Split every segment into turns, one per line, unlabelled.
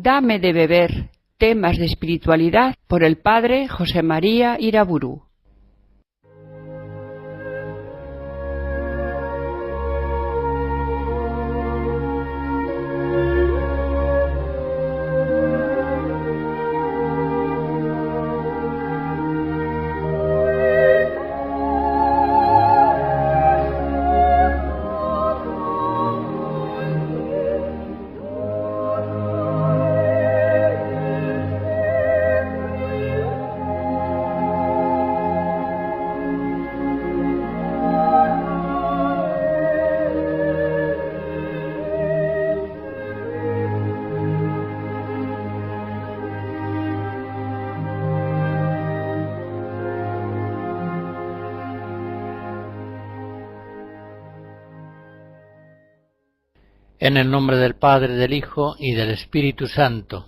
Dame de beber, temas de espiritualidad, por el padre José María Iraburu.
En el nombre del Padre, del Hijo y del Espíritu Santo.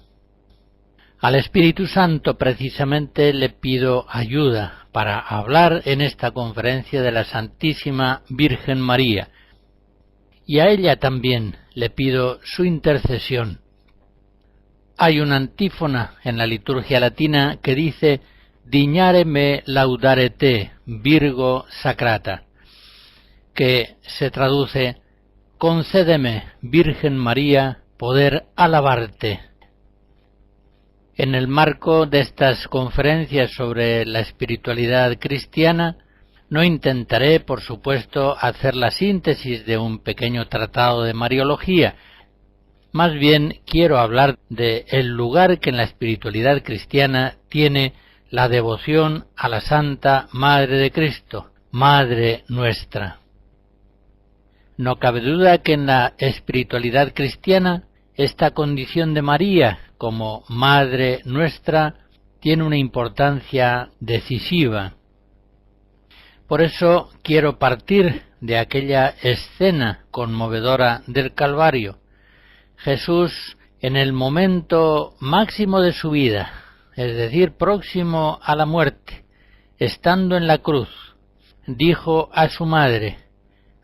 Al Espíritu Santo precisamente le pido ayuda para hablar en esta conferencia de la Santísima Virgen María. Y a ella también le pido su intercesión. Hay una antífona en la liturgia latina que dice Dignare me laudare te, Virgo Sacrata, que se traduce Concédeme, Virgen María, poder alabarte. En el marco de estas conferencias sobre la espiritualidad cristiana, no intentaré, por supuesto, hacer la síntesis de un pequeño tratado de Mariología. Más bien quiero hablar de el lugar que en la espiritualidad cristiana tiene la devoción a la Santa Madre de Cristo, Madre nuestra. No cabe duda que en la espiritualidad cristiana esta condición de María como Madre nuestra tiene una importancia decisiva. Por eso quiero partir de aquella escena conmovedora del Calvario. Jesús, en el momento máximo de su vida, es decir, próximo a la muerte, estando en la cruz, dijo a su madre: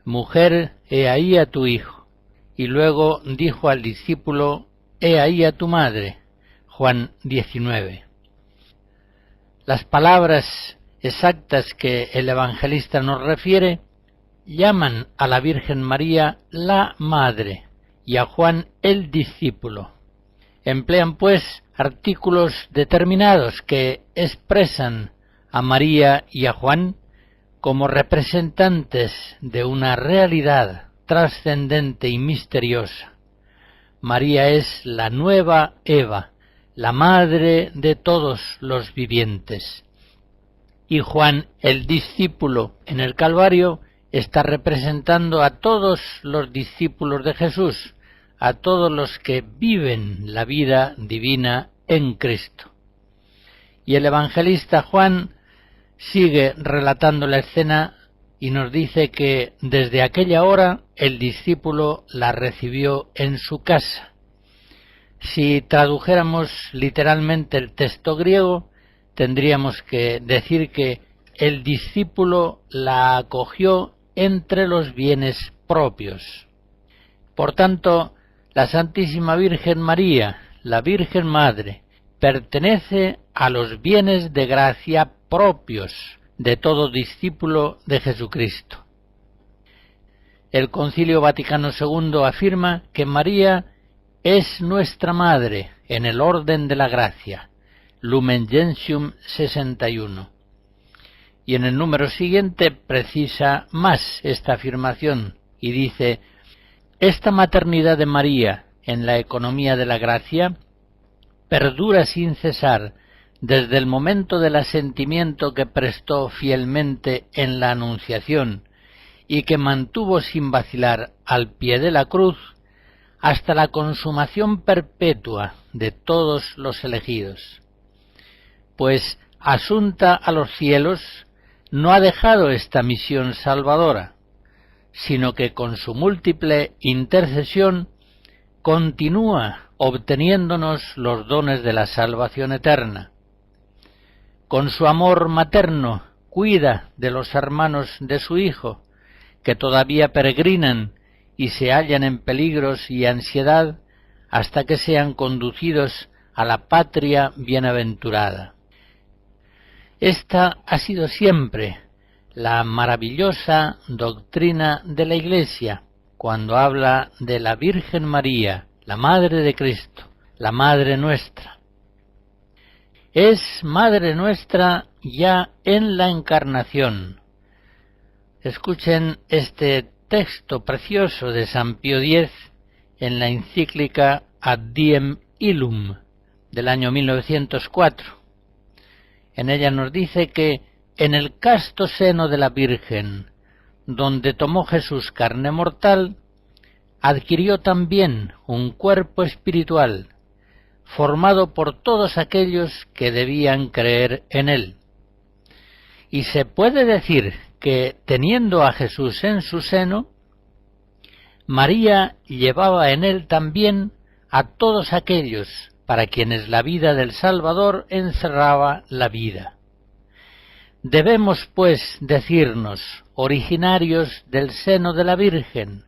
Mujer, he ahí a tu hijo. Y luego dijo al discípulo: He ahí a tu madre. Juan 19. Las palabras exactas que el evangelista nos refiere llaman a la Virgen María la Madre y a Juan el discípulo. Emplean pues artículos determinados que expresan a María y a Juan como representantes de una realidad trascendente y misteriosa. María es la nueva Eva, la madre de todos los vivientes. Y Juan, el discípulo en el Calvario, está representando a todos los discípulos de Jesús, a todos los que viven la vida divina en Cristo. Y el evangelista Juan sigue relatando la escena y nos dice que desde aquella hora el discípulo la recibió en su casa. Si tradujéramos literalmente el texto griego, tendríamos que decir que el discípulo la acogió entre los bienes propios. Por tanto, la Santísima Virgen María, la Virgen Madre, pertenece a los bienes de gracia propios de todo discípulo de Jesucristo. El Concilio Vaticano II afirma que María es nuestra Madre en el orden de la gracia, Lumen Gentium 61. Y en el número siguiente precisa más esta afirmación y dice: esta maternidad de María en la economía de la gracia perdura sin cesar desde el momento del asentimiento que prestó fielmente en la Anunciación y que mantuvo sin vacilar al pie de la cruz hasta la consumación perpetua de todos los elegidos. Pues, asunta a los cielos, no ha dejado esta misión salvadora, sino que con su múltiple intercesión continúa obteniéndonos los dones de la salvación eterna. Con su amor materno cuida de los hermanos de su Hijo, que todavía peregrinan y se hallan en peligros y ansiedad, hasta que sean conducidos a la patria bienaventurada. Esta ha sido siempre la maravillosa doctrina de la Iglesia cuando habla de la Virgen María, la Madre de Cristo, la Madre nuestra. Es Madre nuestra ya en la Encarnación. Escuchen este texto precioso de San Pío X en la encíclica Ad Diem Illum del año 1904. En ella nos dice que en el casto seno de la Virgen, donde tomó Jesús carne mortal, adquirió también un cuerpo espiritual, formado por todos aquellos que debían creer en él. Y se puede decir que, teniendo a Jesús en su seno, María llevaba en él también a todos aquellos para quienes la vida del Salvador encerraba la vida. Debemos, pues, decirnos originarios del seno de la Virgen,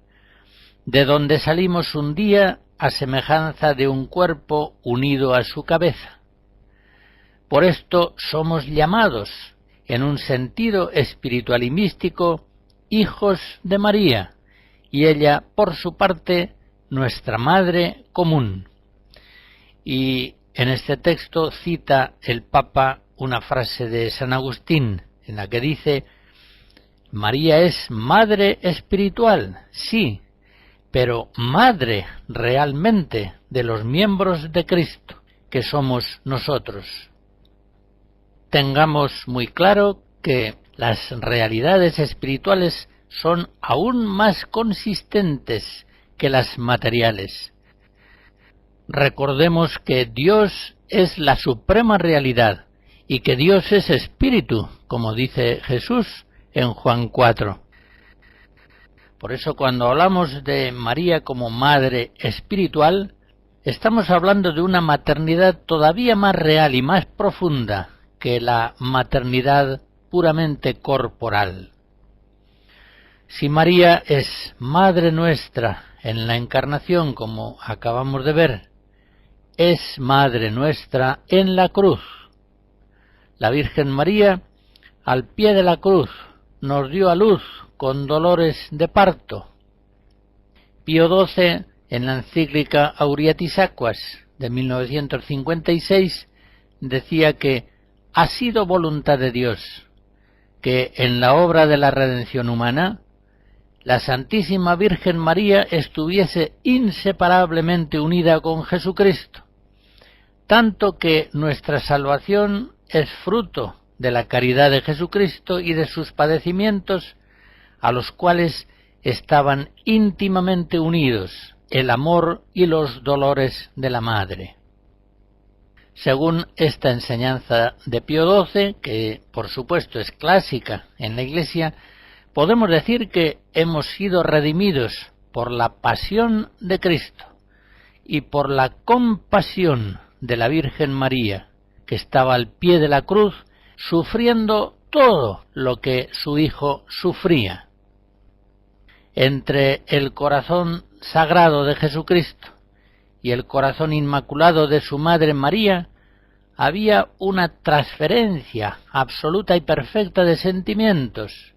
de donde salimos un día a semejanza de un cuerpo unido a su cabeza. Por esto somos llamados, en un sentido espiritual y místico, hijos de María, y ella, por su parte, nuestra Madre común. Y en este texto cita el Papa una frase de San Agustín, en la que dice: María es Madre espiritual, sí, pero Madre realmente de los miembros de Cristo, que somos nosotros. Tengamos muy claro que las realidades espirituales son aún más consistentes que las materiales. Recordemos que Dios es la suprema realidad y que Dios es espíritu, como dice Jesús en Juan 4. Por eso cuando hablamos de María como madre espiritual, estamos hablando de una maternidad todavía más real y más profunda que la maternidad puramente corporal. Si María es Madre nuestra en la Encarnación, como acabamos de ver, es Madre nuestra en la cruz. La Virgen María, al pie de la cruz, nos dio a luz con dolores de parto. Pío XII, en la encíclica Auriatis Aquas de 1956, decía que ha sido voluntad de Dios que en la obra de la redención humana la Santísima Virgen María estuviese inseparablemente unida con Jesucristo, tanto que nuestra salvación es fruto de la caridad de Jesucristo y de sus padecimientos, a los cuales estaban íntimamente unidos el amor y los dolores de la Madre. Según esta enseñanza de Pío XII, que por supuesto es clásica en la Iglesia, podemos decir que hemos sido redimidos por la pasión de Cristo y por la compasión de la Virgen María, que estaba al pie de la cruz sufriendo todo lo que su Hijo sufría. Entre el corazón sagrado de Jesucristo y el corazón inmaculado de su Madre María había una transferencia absoluta y perfecta de sentimientos,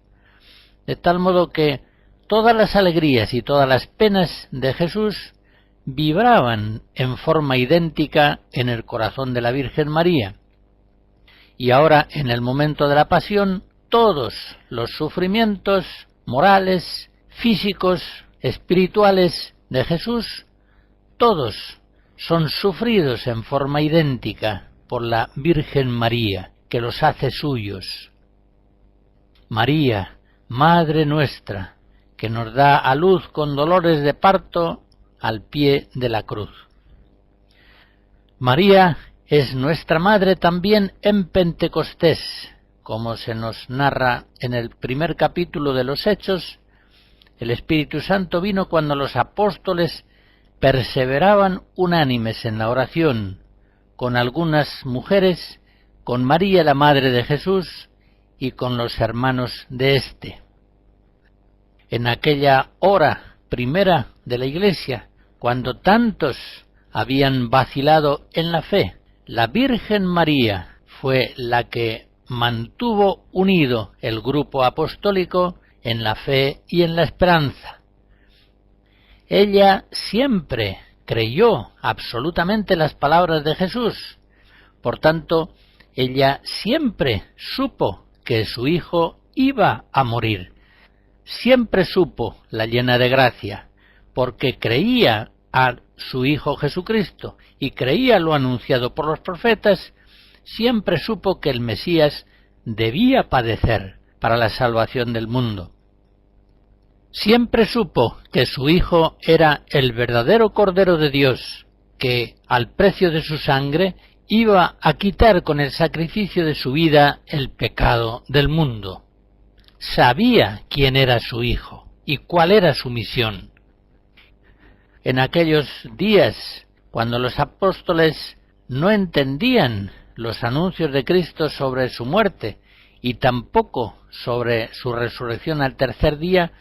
de tal modo que todas las alegrías y todas las penas de Jesús vibraban en forma idéntica en el corazón de la Virgen María. Y ahora, en el momento de la pasión, todos los sufrimientos morales, físicos, espirituales de Jesús, todos son sufridos en forma idéntica por la Virgen María, que los hace suyos. María, Madre nuestra, que nos da a luz con dolores de parto al pie de la cruz. María es nuestra Madre también en Pentecostés, como se nos narra en el primer capítulo de los Hechos. El Espíritu Santo vino cuando los apóstoles perseveraban unánimes en la oración, con algunas mujeres, con María la Madre de Jesús y con los hermanos de éste. En aquella hora primera de la Iglesia, cuando tantos habían vacilado en la fe. La Virgen María fue la que mantuvo unido el grupo apostólico en la fe y en la esperanza. Ella siempre creyó absolutamente las palabras de Jesús. Por tanto, ella siempre supo que su hijo iba a morir. Siempre supo, la llena de gracia, porque creía a su Hijo Jesucristo y creía lo anunciado por los profetas. Siempre supo que el Mesías debía padecer para la salvación del mundo. Siempre supo que su Hijo era el verdadero Cordero de Dios, que al precio de su sangre iba a quitar con el sacrificio de su vida el pecado del mundo. Sabía quién era su Hijo y cuál era su misión. En aquellos días, cuando los apóstoles no entendían los anuncios de Cristo sobre su muerte y tampoco sobre su resurrección al tercer día,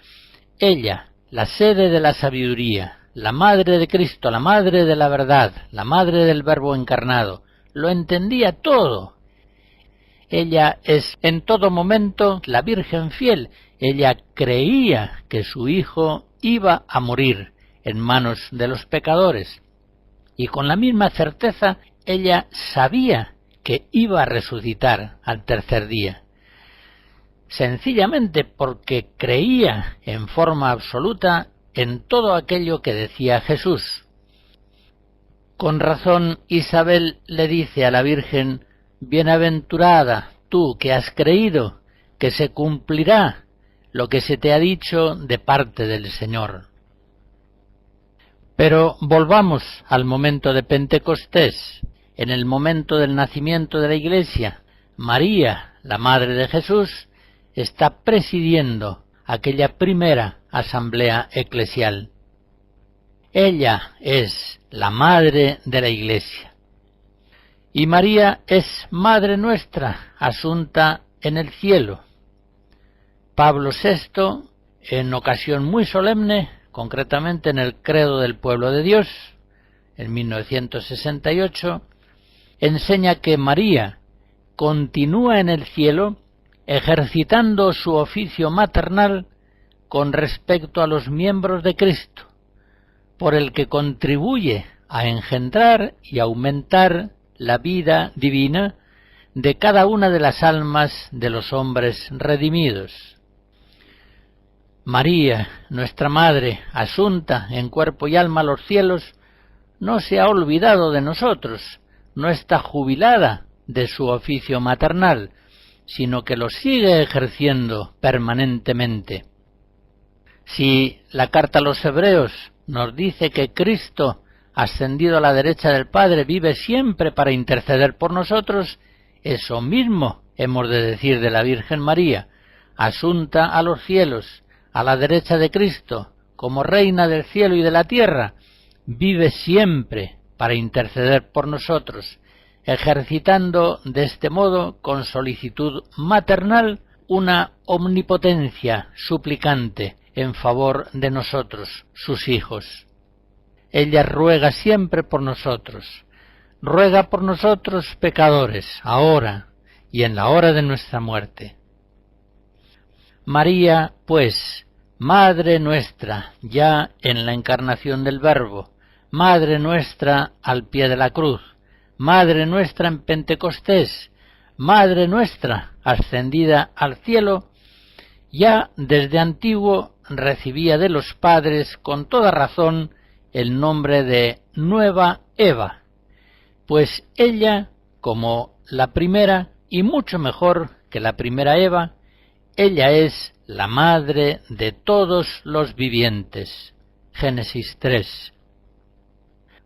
ella, la sede de la sabiduría, la madre de Cristo, la madre de la verdad, la madre del Verbo encarnado, lo entendía todo. Ella es en todo momento la Virgen fiel. Ella creía que su Hijo iba a morir en manos de los pecadores. Y con la misma certeza, ella sabía que iba a resucitar al tercer día. Sencillamente porque creía en forma absoluta en todo aquello que decía Jesús. Con razón, Isabel le dice a la Virgen: bienaventurada tú que has creído, que se cumplirá lo que se te ha dicho de parte del Señor. Pero volvamos al momento de Pentecostés. En el momento del nacimiento de la Iglesia, María, la Madre de Jesús, está presidiendo aquella primera asamblea eclesial. Ella es la Madre de la Iglesia. Y María es Madre nuestra, asunta en el cielo. Pablo VI, en ocasión muy solemne, concretamente en el Credo del Pueblo de Dios, en 1968, enseña que María continúa en el cielo ejercitando su oficio maternal con respecto a los miembros de Cristo, por el que contribuye a engendrar y aumentar la vida divina de cada una de las almas de los hombres redimidos. María, nuestra Madre, asunta en cuerpo y alma a los cielos, no se ha olvidado de nosotros, no está jubilada de su oficio maternal, sino que lo sigue ejerciendo permanentemente. Si la carta a los Hebreos nos dice que Cristo, ascendido a la derecha del Padre, vive siempre para interceder por nosotros, eso mismo hemos de decir de la Virgen María, asunta a los cielos, a la derecha de Cristo, como reina del cielo y de la tierra, vive siempre para interceder por nosotros, ejercitando de este modo, con solicitud maternal, una omnipotencia suplicante en favor de nosotros, sus hijos. Ella ruega siempre por nosotros, ruega por nosotros pecadores, ahora y en la hora de nuestra muerte. María, pues, Madre nuestra, ya en la encarnación del Verbo, Madre nuestra al pie de la cruz, Madre nuestra en Pentecostés, Madre nuestra ascendida al cielo, ya desde antiguo recibía de los padres con toda razón el nombre de Nueva Eva, pues ella, como la primera y mucho mejor que la primera Eva, ella es la madre de todos los vivientes. Génesis 3.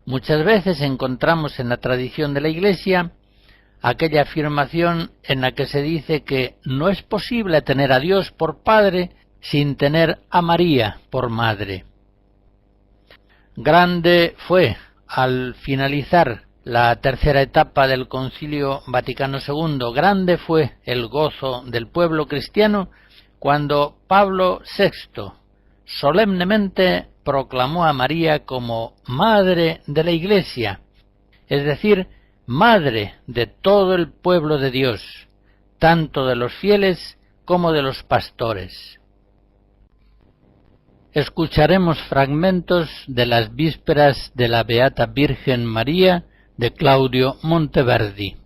Muchas veces encontramos en la tradición de la Iglesia aquella afirmación en la que se dice que no es posible tener a Dios por Padre sin tener a María por Madre. Grande fue, al finalizar la tercera etapa del Concilio Vaticano II, grande fue el gozo del pueblo cristiano cuando Pablo VI solemnemente proclamó a María como Madre de la Iglesia, es decir, Madre de todo el pueblo de Dios, tanto de los fieles como de los pastores. Escucharemos fragmentos de las vísperas de la Beata Virgen María de Claudio Monteverdi.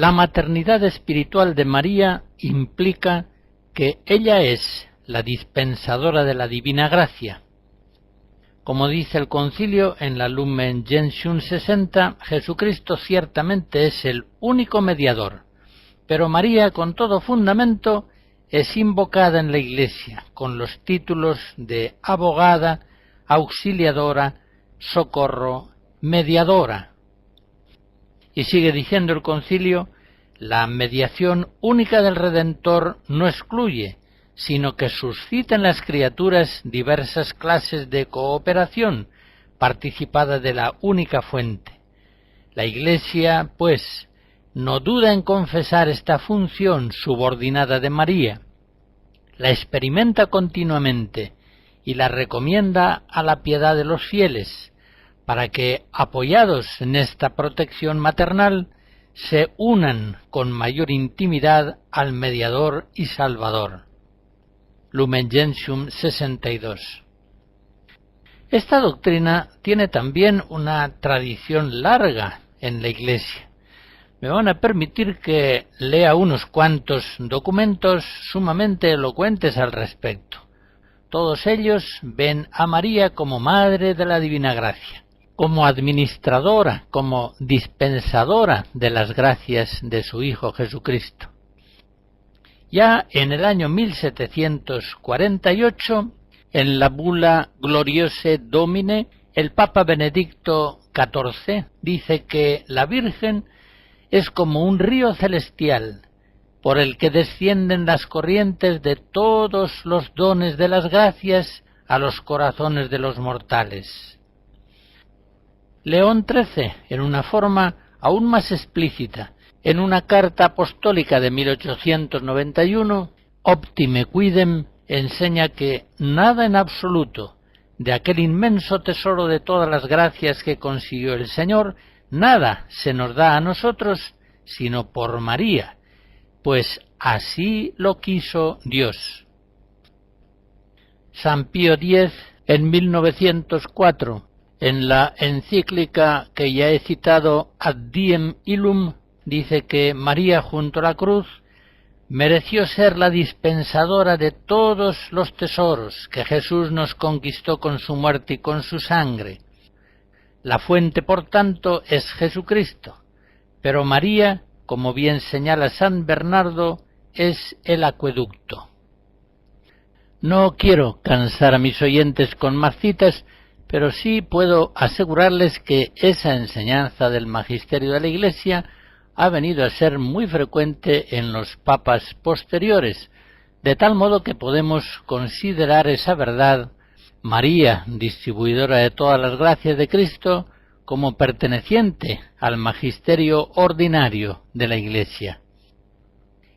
La maternidad espiritual de María implica que ella es la dispensadora de la divina gracia. Como dice el concilio en la Lumen Gentium 60, Jesucristo ciertamente es el único mediador, pero María, con todo fundamento, es invocada en la Iglesia con los títulos de abogada, auxiliadora, socorro, mediadora. Y sigue diciendo el concilio, la mediación única del Redentor no excluye, sino que suscita en las criaturas diversas clases de cooperación, participada de la única fuente. La Iglesia, pues, no duda en confesar esta función subordinada de María, la experimenta continuamente y la recomienda a la piedad de los fieles, para que, apoyados en esta protección maternal, se unan con mayor intimidad al Mediador y Salvador. Lumen Gentium 62. Esta doctrina tiene también una tradición larga en la Iglesia. Me van a permitir que lea unos cuantos documentos sumamente elocuentes al respecto. Todos ellos ven a María como Madre de la Divina Gracia, como administradora, como dispensadora de las gracias de su Hijo Jesucristo. Ya en el año 1748, en la bula Gloriose Domine, el Papa Benedicto XIV dice que la Virgen es como un río celestial, por el que descienden las corrientes de todos los dones de las gracias a los corazones de los mortales. León XIII, en una forma aún más explícita, en una carta apostólica de 1891, Optime Quidem, enseña que nada en absoluto de aquel inmenso tesoro de todas las gracias que consiguió el Señor, nada se nos da a nosotros sino por María, pues así lo quiso Dios. San Pío X, en 1904, en la encíclica que ya he citado, Ad Diem Illum, dice que María junto a la cruz mereció ser la dispensadora de todos los tesoros que Jesús nos conquistó con su muerte y con su sangre. La fuente, por tanto, es Jesucristo, pero María, como bien señala San Bernardo, es el acueducto. No quiero cansar a mis oyentes con más citas, pero sí puedo asegurarles que esa enseñanza del magisterio de la Iglesia ha venido a ser muy frecuente en los papas posteriores, de tal modo que podemos considerar esa verdad, María, distribuidora de todas las gracias de Cristo, como perteneciente al magisterio ordinario de la Iglesia.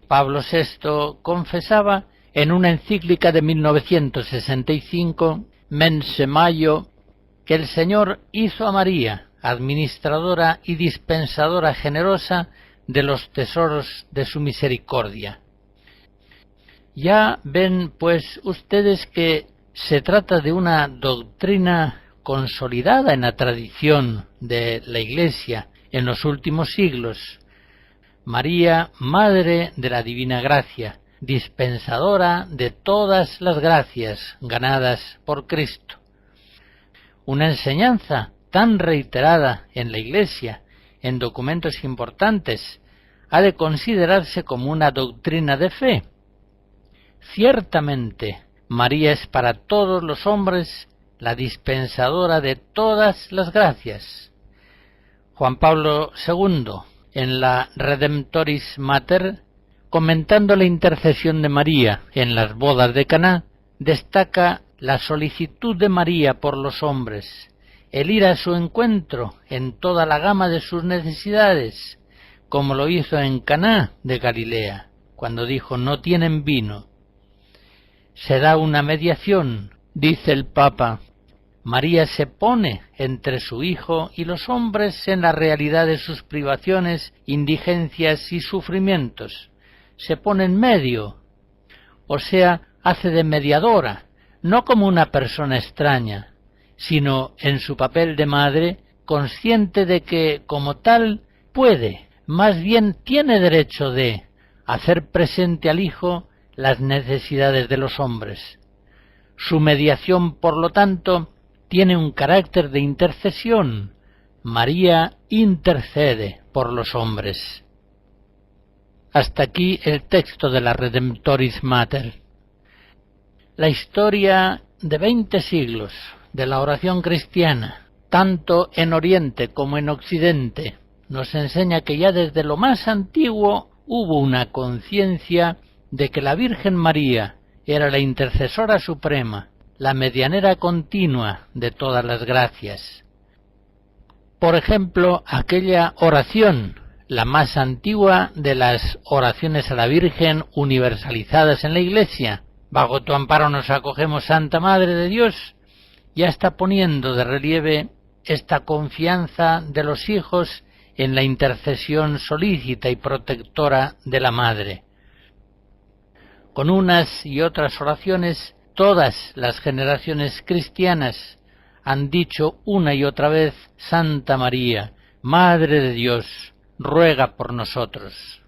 Pablo VI confesaba en una encíclica de 1965, Mense Maio, que el Señor hizo a María administradora y dispensadora generosa de los tesoros de su misericordia. Ya ven, pues, ustedes que se trata de una doctrina consolidada en la tradición de la Iglesia en los últimos siglos. María, Madre de la Divina Gracia, dispensadora de todas las gracias ganadas por Cristo. Una enseñanza tan reiterada en la Iglesia, en documentos importantes, ha de considerarse como una doctrina de fe. Ciertamente, María es para todos los hombres la dispensadora de todas las gracias. Juan Pablo II, en la Redemptoris Mater, comentando la intercesión de María en las bodas de Caná, destaca la solicitud de María por los hombres, el ir a su encuentro en toda la gama de sus necesidades, como lo hizo en Caná de Galilea, cuando dijo: no tienen vino. Se da una mediación, dice el Papa. María se pone entre su Hijo y los hombres en la realidad de sus privaciones, indigencias y sufrimientos. Se pone en medio, o sea, hace de mediadora, no como una persona extraña, sino en su papel de madre, consciente de que, como tal, puede, más bien tiene derecho de, hacer presente al Hijo las necesidades de los hombres. Su mediación, por lo tanto, tiene un carácter de intercesión. María intercede por los hombres. Hasta aquí el texto de la Redemptoris Mater. La historia de 20 siglos de la oración cristiana, tanto en Oriente como en Occidente, nos enseña que ya desde lo más antiguo hubo una conciencia de que la Virgen María era la intercesora suprema, la medianera continua de todas las gracias. Por ejemplo, aquella oración, la más antigua de las oraciones a la Virgen universalizadas en la Iglesia: bajo tu amparo nos acogemos, Santa Madre de Dios, ya está poniendo de relieve esta confianza de los hijos en la intercesión solícita y protectora de la Madre. Con unas y otras oraciones, todas las generaciones cristianas han dicho una y otra vez: Santa María, Madre de Dios, ruega por nosotros.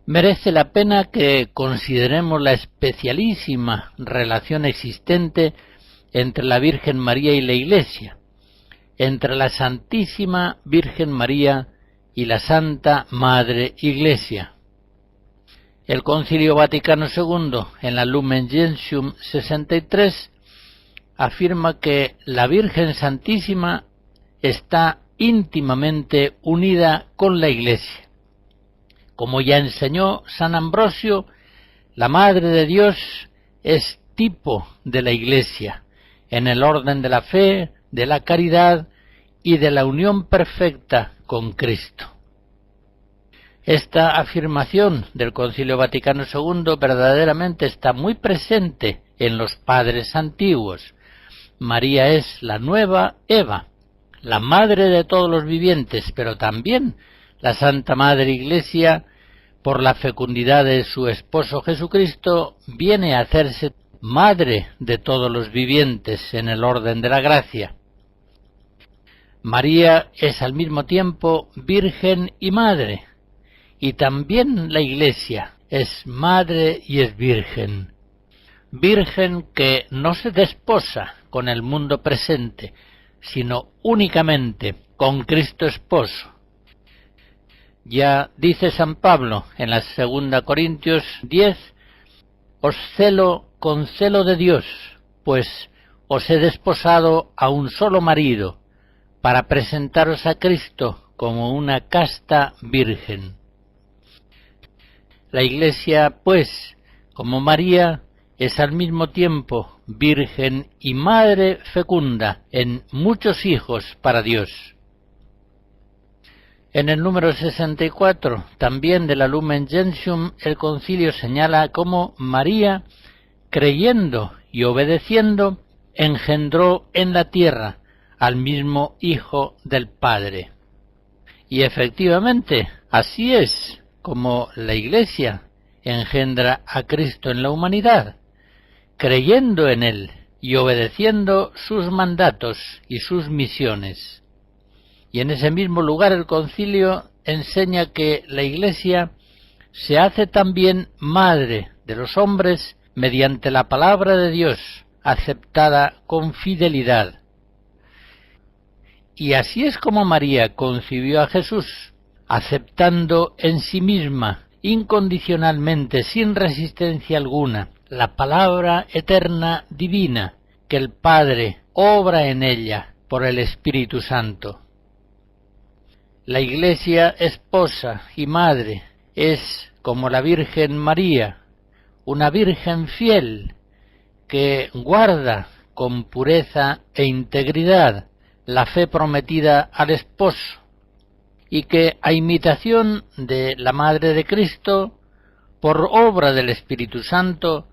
Merece la pena que consideremos la especialísima relación existente entre la Virgen María y la Iglesia, entre la Santísima Virgen María y la Santa Madre Iglesia. El Concilio Vaticano II, en la Lumen Gentium 63, afirma que la Virgen Santísima está íntimamente unida con la Iglesia. Como ya enseñó San Ambrosio, la Madre de Dios es tipo de la Iglesia, en el orden de la fe, de la caridad y de la unión perfecta con Cristo. Esta afirmación del Concilio Vaticano II verdaderamente está muy presente en los padres antiguos. María es la nueva Eva, la madre de todos los vivientes, pero también la Santa Madre Iglesia, por la fecundidad de su esposo Jesucristo, viene a hacerse madre de todos los vivientes en el orden de la gracia. María es al mismo tiempo virgen y madre, y también la Iglesia es madre y es virgen. Virgen que no se desposa con el mundo presente, sino únicamente con Cristo esposo. Ya dice San Pablo en la 2 Corintios 10, os celo con celo de Dios, pues os he desposado a un solo marido, para presentaros a Cristo como una casta virgen. La Iglesia, pues, como María, es al mismo tiempo virgen y madre fecunda en muchos hijos para Dios. En el número 64, también de la Lumen Gentium, el concilio señala cómo María, creyendo y obedeciendo, engendró en la tierra al mismo Hijo del Padre. Y efectivamente, así es como la Iglesia engendra a Cristo en la humanidad, creyendo en Él y obedeciendo sus mandatos y sus misiones. Y en ese mismo lugar el concilio enseña que la Iglesia se hace también madre de los hombres mediante la palabra de Dios, aceptada con fidelidad. Y así es como María concibió a Jesús, aceptando en sí misma, incondicionalmente, sin resistencia alguna, la palabra eterna divina que el Padre obra en ella por el Espíritu Santo. La Iglesia esposa y madre es como la Virgen María, una Virgen fiel que guarda con pureza e integridad la fe prometida al esposo, y que, a imitación de la Madre de Cristo, por obra del Espíritu Santo,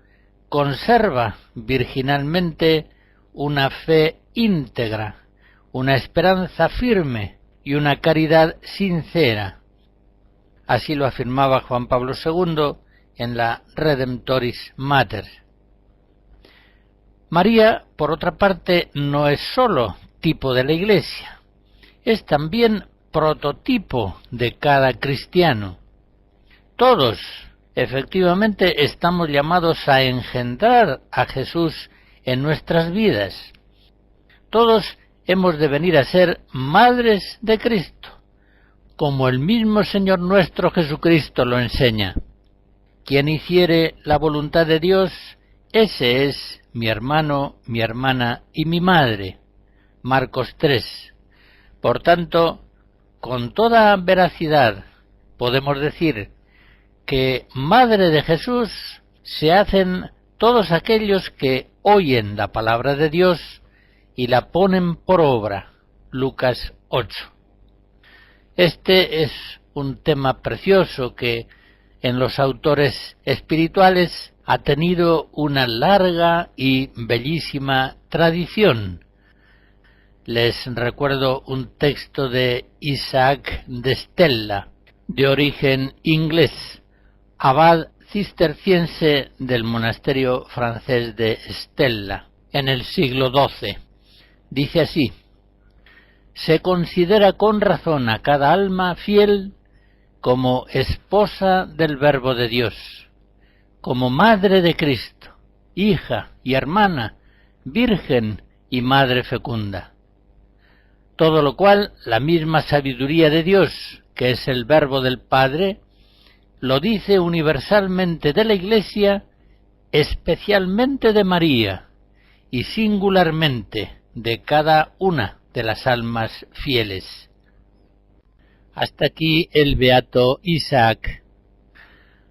conserva virginalmente una fe íntegra, una esperanza firme y una caridad sincera. Así lo afirmaba Juan Pablo II en la Redemptoris Mater. María, por otra parte, no es sólo tipo de la Iglesia, es también prototipo de cada cristiano. Todos, efectivamente, estamos llamados a engendrar a Jesús en nuestras vidas. Todos hemos de venir a ser madres de Cristo, como el mismo Señor nuestro Jesucristo lo enseña. Quien hiciere la voluntad de Dios, ese es mi hermano, mi hermana y mi madre. Marcos 3. Por tanto, con toda veracidad podemos decir que madre de Jesús se hacen todos aquellos que oyen la palabra de Dios y la ponen por obra. Lucas 8. Este es un tema precioso que en los autores espirituales ha tenido una larga y bellísima tradición. Les recuerdo un texto de Isaac de Stella, de origen inglés, abad cisterciense del monasterio francés de Stella, en el siglo XII. Dice así: se considera con razón a cada alma fiel como esposa del Verbo de Dios, como madre de Cristo, hija y hermana Virgen y Madre fecunda. Todo lo cual la misma sabiduría de Dios, que es el Verbo del Padre, lo dice universalmente de la Iglesia, especialmente de María y singularmente de cada una de las almas fieles. Hasta aquí el beato Isaac.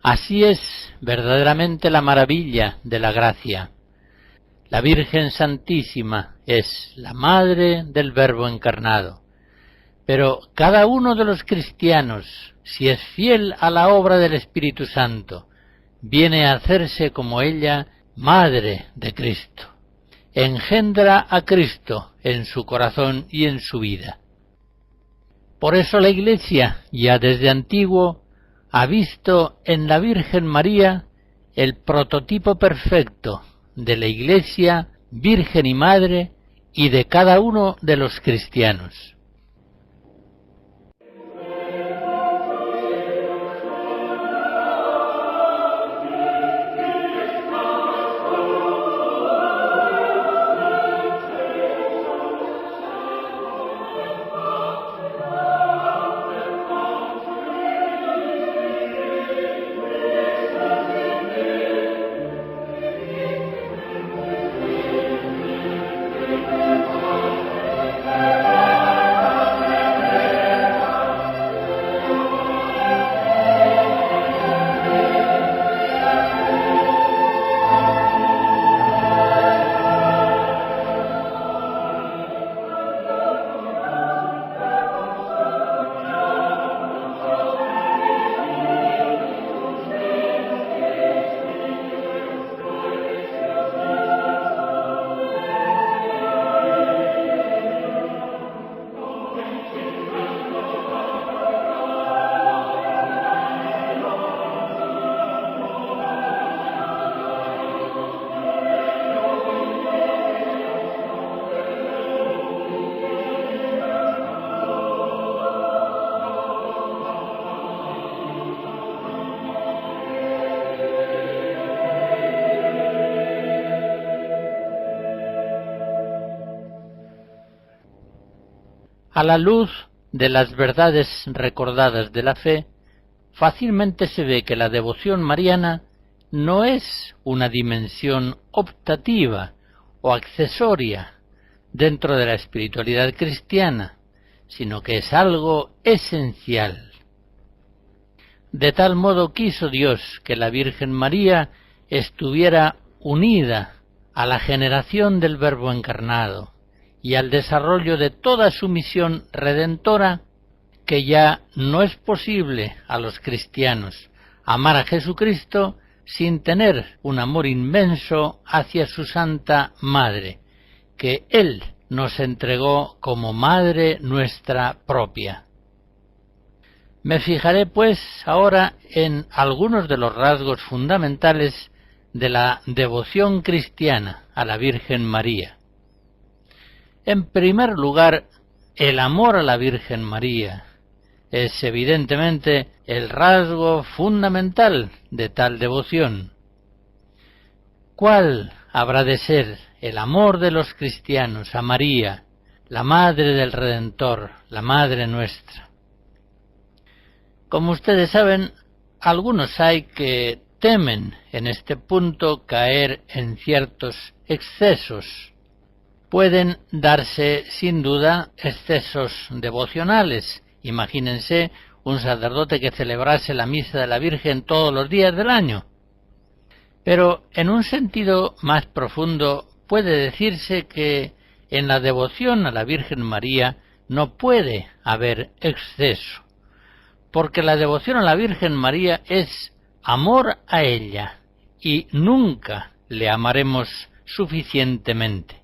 Así es verdaderamente la maravilla de la gracia. La Virgen Santísima es la Madre del Verbo encarnado. Pero cada uno de los cristianos, si es fiel a la obra del Espíritu Santo, viene a hacerse como ella, Madre de Cristo. Engendra a Cristo en su corazón y en su vida. Por eso la Iglesia, ya desde antiguo, ha visto en la Virgen María el prototipo perfecto de la Iglesia, Virgen y Madre, y de cada uno de los cristianos. A la luz de las verdades recordadas de la fe, fácilmente se ve que la devoción mariana no es una dimensión optativa o accesoria dentro de la espiritualidad cristiana, sino que es algo esencial. De tal modo quiso Dios que la Virgen María estuviera unida a la generación del Verbo encarnado y al desarrollo de toda su misión redentora, que ya no es posible a los cristianos amar a Jesucristo sin tener un amor inmenso hacia su Santa Madre, que Él nos entregó como Madre nuestra propia. Me fijaré, pues, ahora en algunos de los rasgos fundamentales de la devoción cristiana a la Virgen María. En primer lugar, el amor a la Virgen María es evidentemente el rasgo fundamental de tal devoción. ¿Cuál habrá de ser el amor de los cristianos a María, la Madre del Redentor, la Madre nuestra? Como ustedes saben, algunos hay que temen en este punto caer en ciertos excesos. Pueden darse, sin duda, excesos devocionales. Imagínense un sacerdote que celebrase la misa de la Virgen todos los días del año. Pero en un sentido más profundo puede decirse que en la devoción a la Virgen María no puede haber exceso, porque la devoción a la Virgen María es amor a ella y nunca le amaremos suficientemente.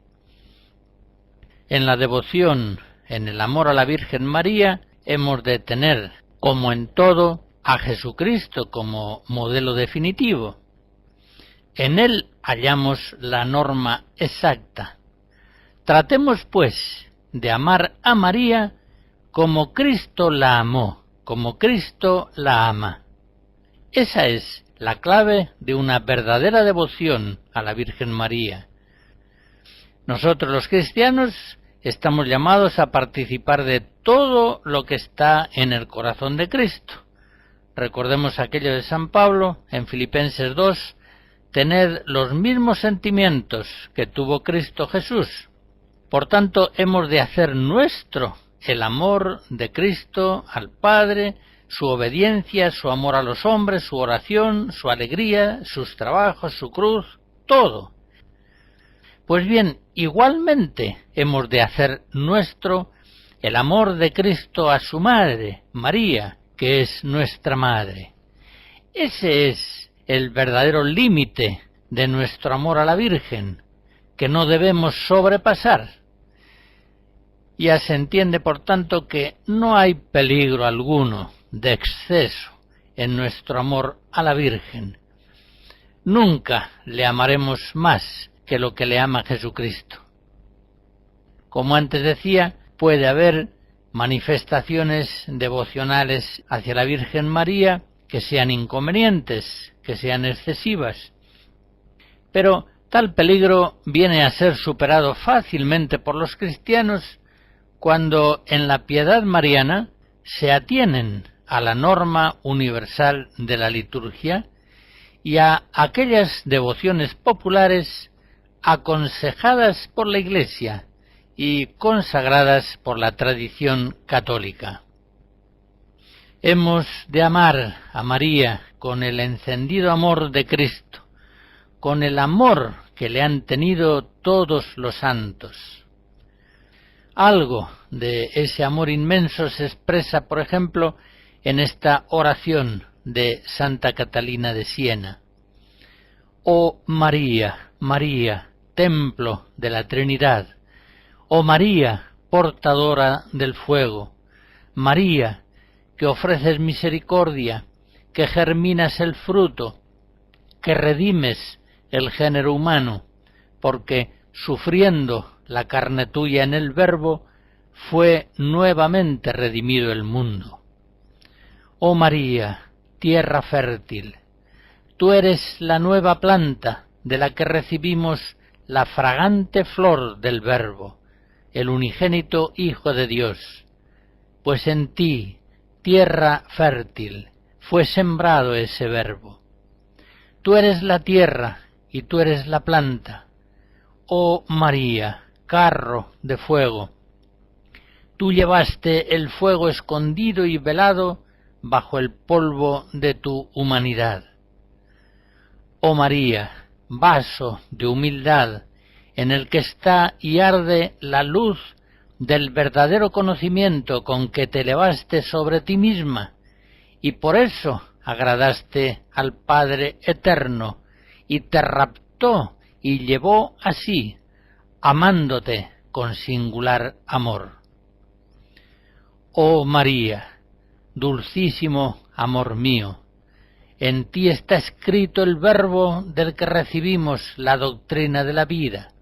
En la devoción, en el amor a la Virgen María, hemos de tener, como en todo, a Jesucristo como modelo definitivo. En Él hallamos la norma exacta. Tratemos, pues, de amar a María como Cristo la amó, como Cristo la ama. Esa es la clave de una verdadera devoción a la Virgen María. Nosotros los cristianos estamos llamados a participar de todo lo que está en el corazón de Cristo. Recordemos aquello de San Pablo en Filipenses 2, tened los mismos sentimientos que tuvo Cristo Jesús. Por tanto, hemos de hacer nuestro el amor de Cristo al Padre, su obediencia, su amor a los hombres, su oración, su alegría, sus trabajos, su cruz, todo. Pues bien, igualmente hemos de hacer nuestro el amor de Cristo a su Madre, María, que es nuestra Madre. Ese es el verdadero límite de nuestro amor a la Virgen, que no debemos sobrepasar. Ya se entiende, por tanto, que no hay peligro alguno de exceso en nuestro amor a la Virgen. Nunca le amaremos más que lo que le ama Jesucristo. Como antes decía, puede haber manifestaciones devocionales hacia la Virgen María que sean inconvenientes, que sean excesivas, pero tal peligro viene a ser superado fácilmente por los cristianos cuando en la piedad mariana se atienen a la norma universal de la liturgia y a aquellas devociones populares aconsejadas por la Iglesia y consagradas por la tradición católica. Hemos de amar a María con el encendido amor de Cristo, con el amor que le han tenido todos los santos. Algo de ese amor inmenso se expresa, por ejemplo, en esta oración de Santa Catalina de Siena. Oh María, María, templo de la Trinidad, oh María, portadora del fuego, María, que ofreces misericordia, que germinas el fruto, que redimes el género humano, porque sufriendo la carne tuya en el Verbo, fue nuevamente redimido el mundo. Oh María, tierra fértil, tú eres la nueva planta de la que recibimos la fragante flor del Verbo, el unigénito Hijo de Dios, pues en ti, tierra fértil, fue sembrado ese Verbo. Tú eres la tierra y tú eres la planta. Oh María, carro de fuego, tú llevaste el fuego escondido y velado bajo el polvo de tu humanidad. Oh María, vaso de humildad, en el que está y arde la luz del verdadero conocimiento con que te elevaste sobre ti misma, y por eso agradaste al Padre Eterno, y te raptó y llevó así, amándote con singular amor. Oh María, dulcísimo amor mío, en ti está escrito el Verbo del que recibimos la doctrina de la vida.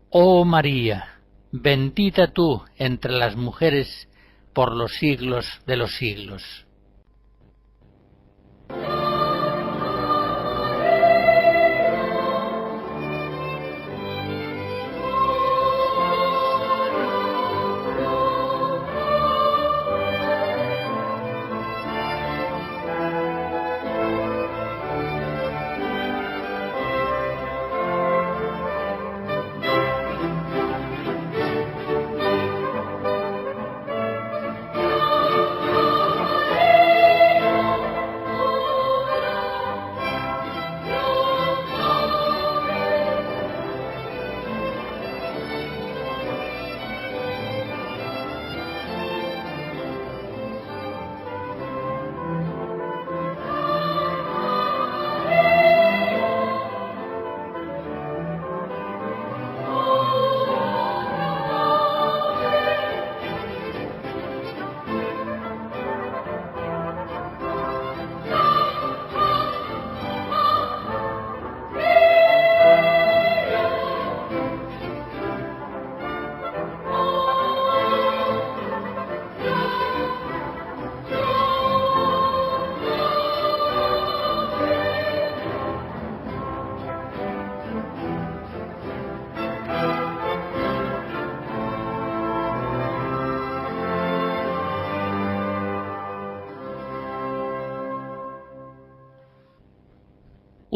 Oh María, bendita tú entre las mujeres por los siglos de los siglos.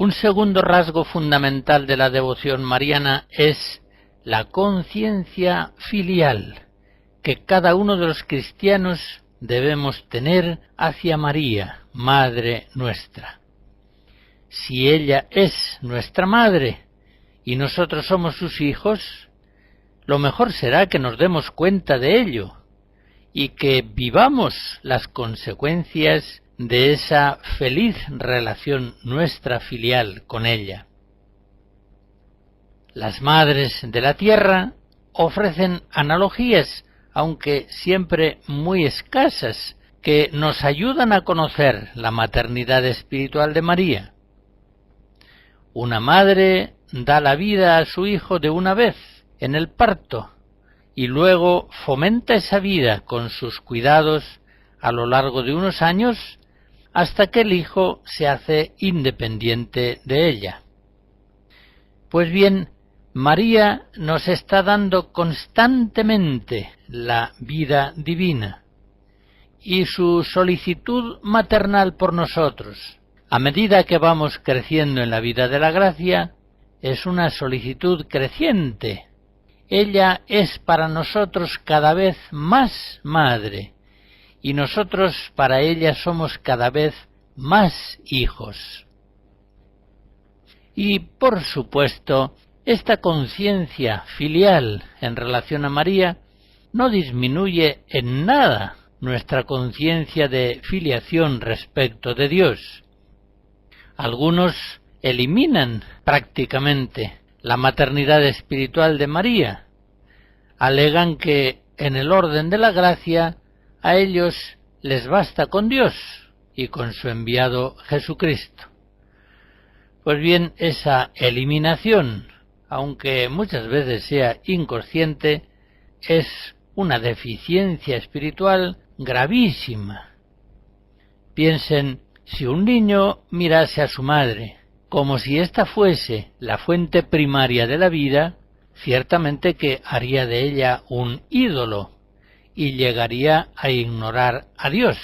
Un segundo rasgo fundamental de la devoción mariana es la conciencia filial que cada uno de los cristianos debemos tener hacia María, Madre nuestra. Si ella es nuestra madre y nosotros somos sus hijos, lo mejor será que nos demos cuenta de ello y que vivamos las consecuencias de esa feliz relación nuestra filial con ella. Las madres de la tierra ofrecen analogías, aunque siempre muy escasas, que nos ayudan a conocer la maternidad espiritual de María. Una madre da la vida a su hijo de una vez, en el parto, y luego fomenta esa vida con sus cuidados a lo largo de unos años hasta que el hijo se hace independiente de ella. Pues bien, María nos está dando constantemente la vida divina y su solicitud maternal por nosotros, a medida que vamos creciendo en la vida de la gracia, es una solicitud creciente. Ella es para nosotros cada vez más madre, y nosotros para ella somos cada vez más hijos. Y, por supuesto, esta conciencia filial en relación a María no disminuye en nada nuestra conciencia de filiación respecto de Dios. Algunos eliminan prácticamente la maternidad espiritual de María. Alegan que en el orden de la gracia a ellos les basta con Dios y con su enviado Jesucristo. Pues bien, esa eliminación, aunque muchas veces sea inconsciente, es una deficiencia espiritual gravísima. Piensen, si un niño mirase a su madre como si ésta fuese la fuente primaria de la vida, ciertamente que haría de ella un ídolo y llegaría a ignorar a Dios.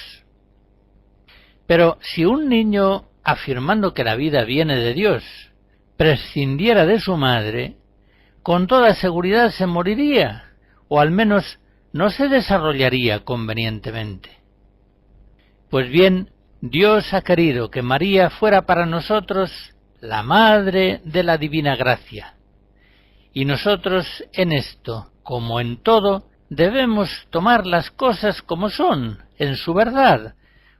Pero si un niño, afirmando que la vida viene de Dios, prescindiera de su madre, con toda seguridad se moriría, o al menos no se desarrollaría convenientemente. Pues bien, Dios ha querido que María fuera para nosotros la madre de la divina gracia, y nosotros en esto, como en todo, debemos tomar las cosas como son, en su verdad,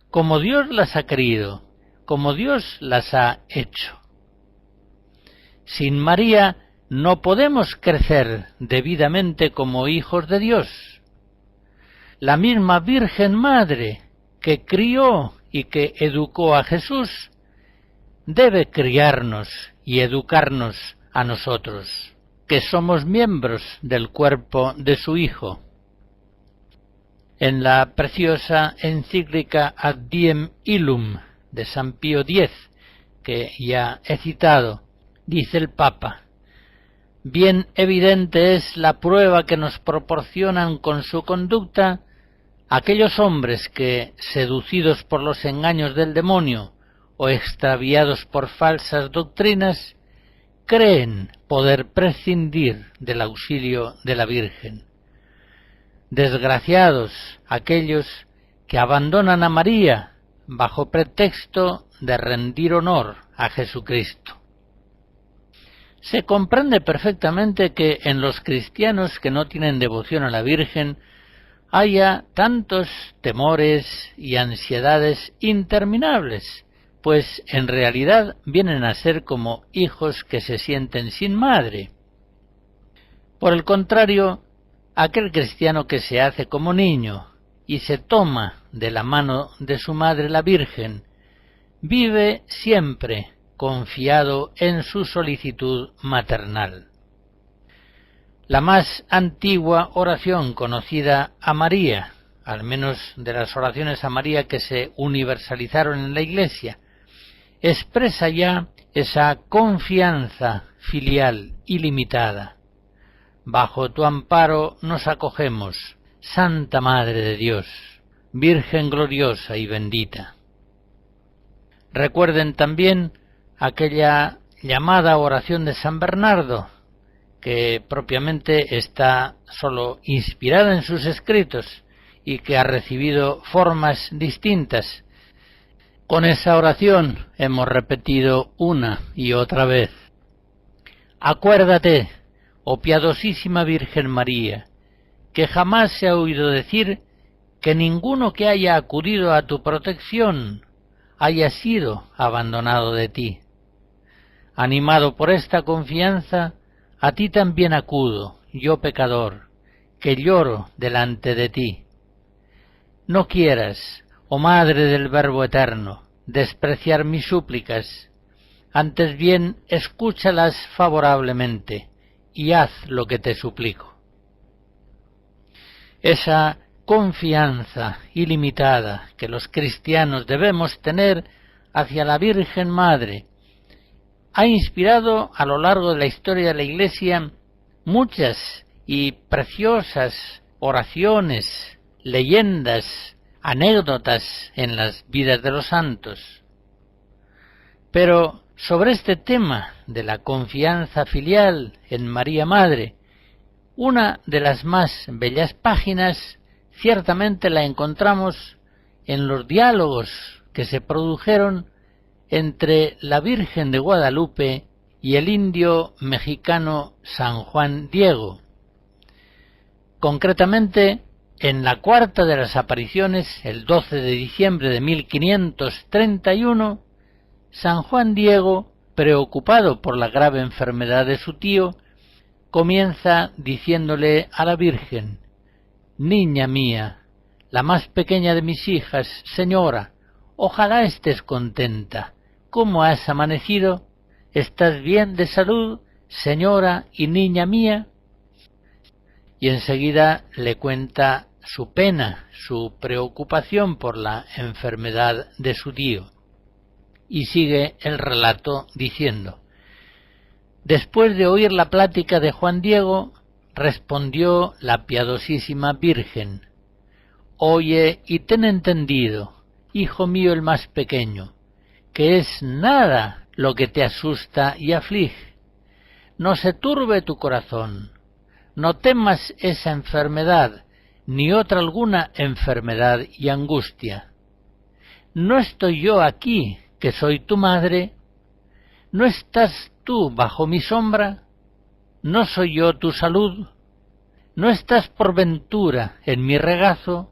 como Dios las ha querido, como Dios las ha hecho. Sin María no podemos crecer debidamente como hijos de Dios. La misma Virgen Madre que crió y que educó a Jesús debe criarnos y educarnos a nosotros, que somos miembros del cuerpo de su Hijo. En la preciosa encíclica Ad Diem Illum de San Pío X, que ya he citado, dice el Papa: bien evidente es la prueba que nos proporcionan con su conducta aquellos hombres que, seducidos por los engaños del demonio o extraviados por falsas doctrinas, creen poder prescindir del auxilio de la Virgen. Desgraciados aquellos que abandonan a María bajo pretexto de rendir honor a Jesucristo. Se comprende perfectamente que en los cristianos que no tienen devoción a la Virgen haya tantos temores y ansiedades interminables, pues en realidad vienen a ser como hijos que se sienten sin madre. Por el contrario, aquel cristiano que se hace como niño y se toma de la mano de su madre la Virgen, vive siempre confiado en su solicitud maternal. La más antigua oración conocida a María, al menos de las oraciones a María que se universalizaron en la Iglesia, expresa ya esa confianza filial ilimitada. Bajo tu amparo nos acogemos, Santa Madre de Dios, Virgen gloriosa y bendita. Recuerden también aquella llamada oración de San Bernardo, que propiamente está solo inspirada en sus escritos y que ha recibido formas distintas. Con esa oración hemos repetido una y otra vez: acuérdate, oh piadosísima Virgen María, que jamás se ha oído decir que ninguno que haya acudido a tu protección haya sido abandonado de ti. Animado por esta confianza, a ti también acudo, yo pecador, que lloro delante de ti. No quieras, oh Madre del Verbo Eterno, despreciar mis súplicas, antes bien escúchalas favorablemente y haz lo que te suplico. Esa confianza ilimitada que los cristianos debemos tener hacia la Virgen Madre ha inspirado a lo largo de la historia de la Iglesia muchas y preciosas oraciones, leyendas, anécdotas en las vidas de los santos. Pero sobre este tema de la confianza filial en María Madre, una de las más bellas páginas ciertamente la encontramos en los diálogos que se produjeron entre la Virgen de Guadalupe y el indio mexicano San Juan Diego. Concretamente, en la cuarta de las apariciones, el 12 de diciembre de 1531, San Juan Diego, preocupado por la grave enfermedad de su tío, comienza diciéndole a la Virgen: niña mía, la más pequeña de mis hijas, señora, ojalá estés contenta. ¿Cómo has amanecido? ¿Estás bien de salud, señora y niña mía? Y enseguida le cuenta su pena, su preocupación por la enfermedad de su tío. Y sigue el relato diciendo: después de oír la plática de Juan Diego, respondió la piadosísima Virgen: oye y ten entendido, hijo mío el más pequeño, que es nada lo que te asusta y aflige. No se turbe tu corazón, no temas esa enfermedad, ni otra alguna enfermedad y angustia. ¿No estoy yo aquí, que soy tu madre? ¿No estás tú bajo mi sombra? ¿No soy yo tu salud? ¿No estás por ventura en mi regazo?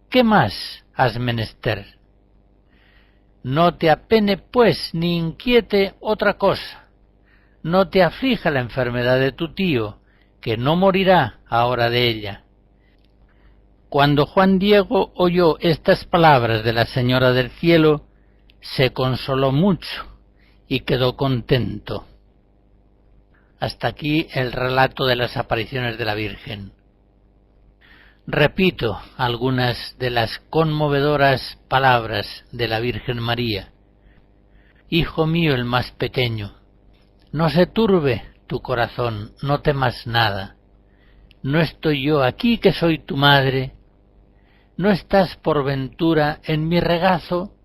¿Qué más has menester? No te apene, pues, ni inquiete otra cosa. No te aflija la enfermedad de tu tío, que no morirá ahora de ella. Cuando Juan Diego oyó estas palabras de la Señora del Cielo, se consoló mucho y quedó contento. Hasta aquí el relato de las apariciones de la Virgen. Repito algunas de las conmovedoras palabras de la Virgen María. Hijo mío el más pequeño, no se turbe tu corazón, no temas nada. ¿No estoy yo aquí, que soy tu madre? ¿No estás por ventura en mi regazo?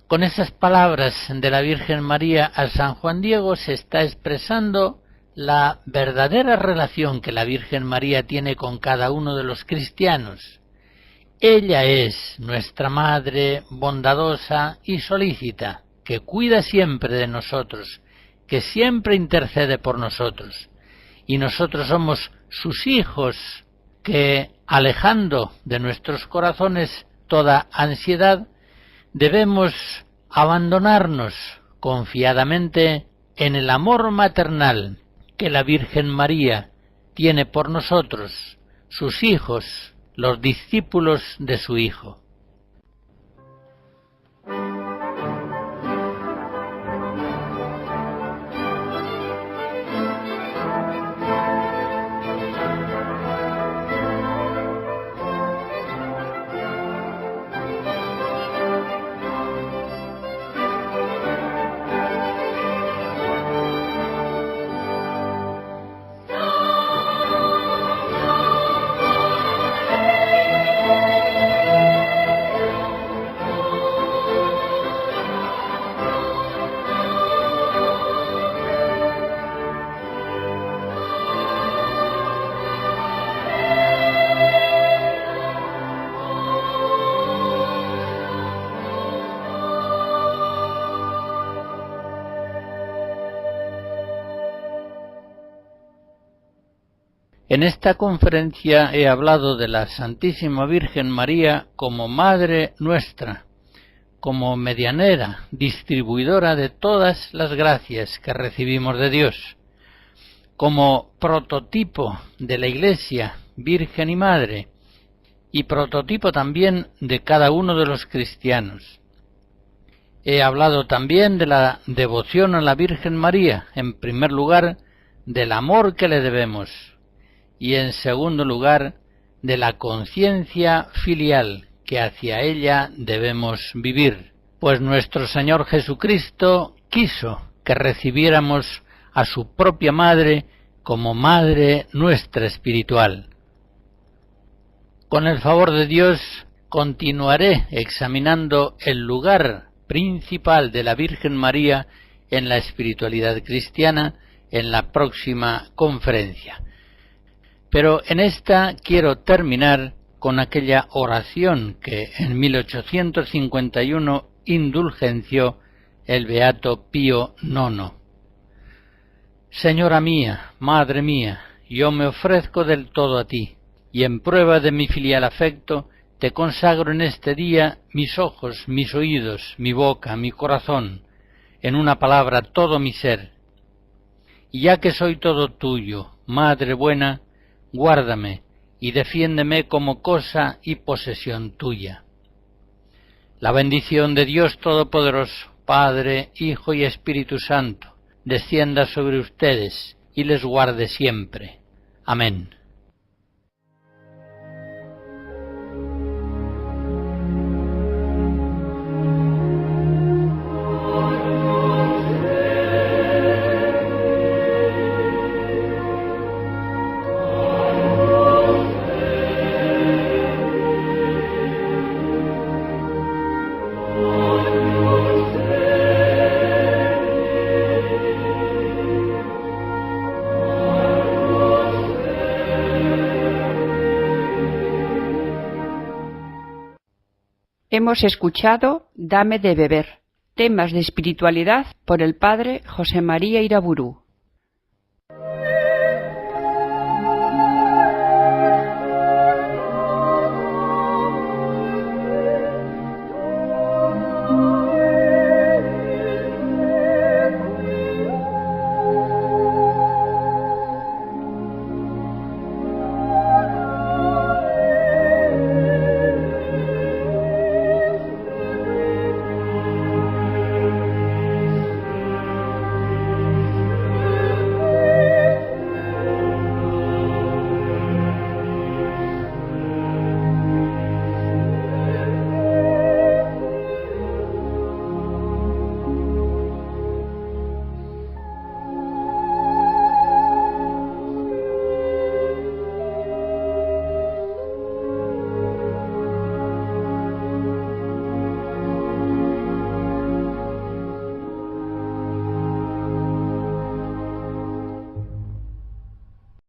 Con esas palabras de la Virgen María a San Juan Diego se está expresando la verdadera relación que la Virgen María tiene con cada uno de los cristianos. Ella es nuestra Madre bondadosa y solícita, que cuida siempre de nosotros, que siempre intercede por nosotros. Y nosotros somos sus hijos, que, alejando de nuestros corazones toda ansiedad, debemos abandonarnos confiadamente en el amor maternal que la Virgen María tiene por nosotros, sus hijos, los discípulos de su Hijo. En esta conferencia he hablado de la Santísima Virgen María como Madre nuestra, como medianera, distribuidora de todas las gracias que recibimos de Dios, como prototipo de la Iglesia, Virgen y Madre, y prototipo también de cada uno de los cristianos. He hablado también de la devoción a la Virgen María, en primer lugar, del amor que le debemos, y en segundo lugar, de la conciencia filial que hacia ella debemos vivir, pues nuestro Señor Jesucristo quiso que recibiéramos a su propia Madre como Madre nuestra espiritual. Con el favor de Dios continuaré examinando el lugar principal de la Virgen María en la espiritualidad cristiana en la próxima conferencia. Pero en esta quiero terminar con aquella oración que en 1851 indulgenció el beato Pío IX. Señora mía, Madre mía, yo me ofrezco del todo a ti, y en prueba de mi filial afecto, te consagro en este día mis ojos, mis oídos, mi boca, mi corazón, en una palabra todo mi ser. Y ya que soy todo tuyo, Madre buena, guárdame y defiéndeme como cosa y posesión tuya. La bendición de Dios Todopoderoso, Padre, Hijo y Espíritu Santo, descienda sobre ustedes y les guarde siempre. Amén.
Hemos escuchado Dame de beber, temas de espiritualidad por el padre José María Iraburu.